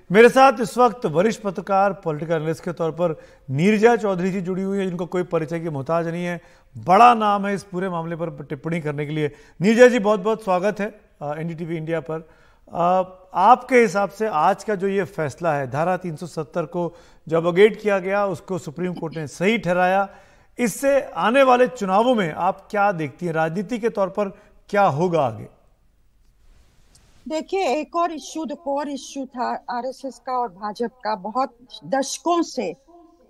मेरे साथ इस वक्त वरिष्ठ पत्रकार पॉलिटिकल एनालिस्ट के तौर पर नीरजा चौधरी जी जुड़ी हुई है, जिनको कोई परिचय की मोहताज नहीं है। बड़ा नाम है इस पूरे मामले पर टिप्पणी करने के लिए। नीरजा जी, बहुत बहुत स्वागत है एनडीटीवी इंडिया पर। आपके हिसाब से आज का जो ये फैसला है, धारा 370 को जो अबोगेट किया गया, उसको सुप्रीम कोर्ट ने सही ठहराया। इससे आने वाले चुनावों में आप क्या देखती हैं, राजनीति के तौर पर क्या होगा आगे? देखिए, एक और इश्यू था आरएसएस का और भाजपा का बहुत दशकों से।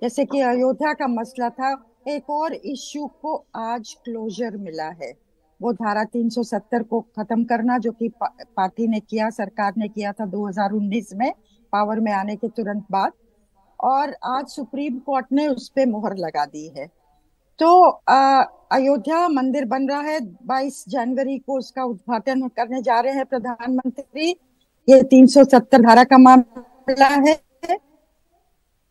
जैसे कि अयोध्या का मसला था, एक और इश्यू को आज क्लोजर मिला है। वो धारा 370 को खत्म करना, जो कि पार्टी ने किया, सरकार ने किया था 2019 में पावर में आने के तुरंत बाद। और आज सुप्रीम कोर्ट ने उस पे मोहर लगा दी है। तो अयोध्या मंदिर बन रहा है, 22 जनवरी को उसका उद्घाटन करने जा रहे हैं प्रधानमंत्री। ये 370 धारा का मामला है।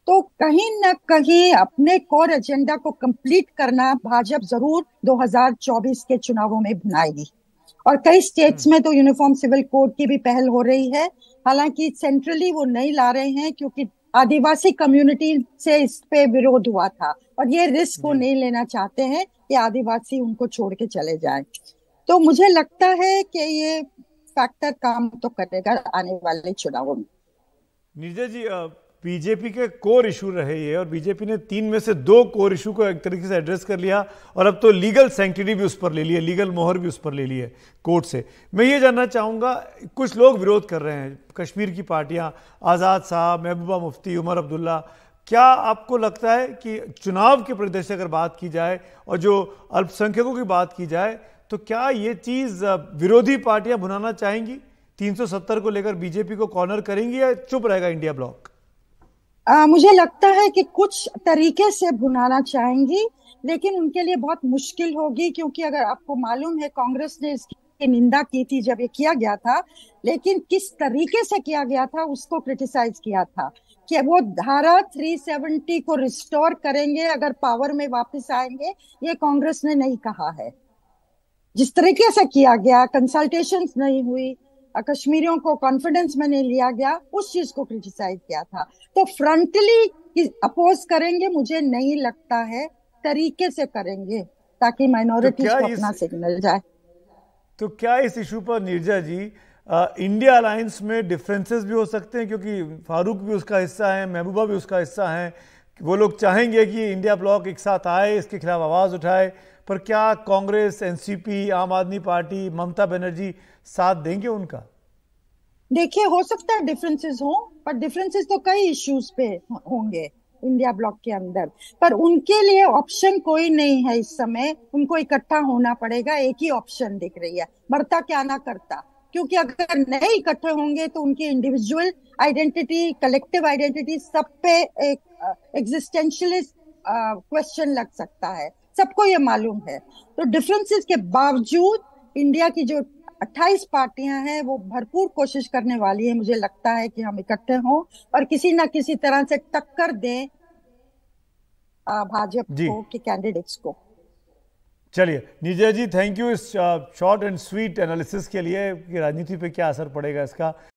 तो कहीं न कहीं अपने कोर एजेंडा को कंप्लीट करना भाजपा जरूर 2024 के चुनावों में बनाएगी। और कई स्टेट्स में तो यूनिफॉर्म सिविल कोड की भी पहल हो रही है। हालांकि सेंट्रली वो नहीं ला रहे हैं, क्योंकि आदिवासी कम्युनिटी से इस पे विरोध हुआ था और ये रिस्क वो नहीं लेना चाहते हैं कि आदिवासी उनको छोड़ के चले जाएं। तो मुझे लगता है कि ये फैक्टर काम तो करेगा आने वाले चुनावों में। नीरजा जी, बीजेपी के कोर इशू रहे ये, और बीजेपी ने 3 में से 2 कोर इशू को एक तरीके से एड्रेस कर लिया, और अब तो लीगल सैंक्टिटी भी उस पर ले ली है, लीगल मोहर भी उस पर ले ली है कोर्ट से। मैं ये जानना चाहूँगा, कुछ लोग विरोध कर रहे हैं, कश्मीर की पार्टियां, आज़ाद साहब, महबूबा मुफ्ती, उमर अब्दुल्ला। क्या आपको लगता है कि चुनाव के परिदृश्य अगर बात की जाए और जो अल्पसंख्यकों की बात की जाए, तो क्या ये चीज़ विरोधी पार्टियां भुनाना चाहेंगी? 370 को लेकर बीजेपी को कॉर्नर करेंगी या चुप रहेगा इंडिया ब्लॉक? मुझे लगता है कि कुछ तरीके से भुनाना चाहेंगी, लेकिन उनके लिए बहुत मुश्किल होगी। क्योंकि अगर आपको मालूम है, कांग्रेस ने इसकी निंदा की थी जब ये किया गया था, लेकिन किस तरीके से किया गया था उसको क्रिटिसाइज किया था कि वो धारा 370 को रिस्टोर करेंगे अगर पावर में वापस आएंगे। ये कांग्रेस ने नहीं कहा है। जिस तरीके से किया गया, कंसल्टेशंस नहीं हुई, कश्मीरियों को कॉन्फिडेंस में नहीं लिया गया, उस चीज को क्रिटिसाइज किया था। तो फ्रंटली अपोज करेंगे मुझे नहीं लगता है, तरीके से करेंगे ताकि तो माइनॉरिटीज क्या को इस अपना सिग्नल जाए। तो क्या इस इशू पर नीरजा जी, इंडिया अलायंस में डिफरेंसेस भी हो सकते हैं? क्योंकि फारूक भी उसका हिस्सा है, महबूबा भी उसका हिस्सा है। वो लोग चाहेंगे कि इंडिया ब्लॉक एक साथ आए, इसके खिलाफ आवाज उठाए, पर क्या कांग्रेस, एनसीपी, आम आदमी पार्टी, ममता बनर्जी साथ देंगे उनका? देखिए, हो सकता है डिफरेंसेस हो, पर डिफरेंसेस तो कई इश्यूज पे होंगे इंडिया ब्लॉक के अंदर। पर उनके लिए ऑप्शन कोई नहीं है इस समय, उनको इकट्ठा होना पड़ेगा। एक ही ऑप्शन दिख रही है, मरता क्या ना करता। क्योंकि अगर नहीं इकट्ठे होंगे तो उनकी इंडिविजुअल आइडेंटिटी, कलेक्टिव आइडेंटिटी, सब पे एक एग्जिस्टेंशियलिस्ट क्वेश्चन लग सकता है। सबको ये मालूम है। तो डिफरेंसेस के बावजूद इंडिया की जो 28 पार्टियां हैं वो भरपूर कोशिश करने वाली है। मुझे लगता है कि हम इकट्ठे हों और किसी ना किसी तरह से टक्कर दें भाजपा जी को, के कैंडिडेट्स को। चलिए नीरजा जी, थैंक यू इस शॉर्ट एंड स्वीट एनालिसिस के लिए कि राजनीति पे क्या असर पड़ेगा इसका।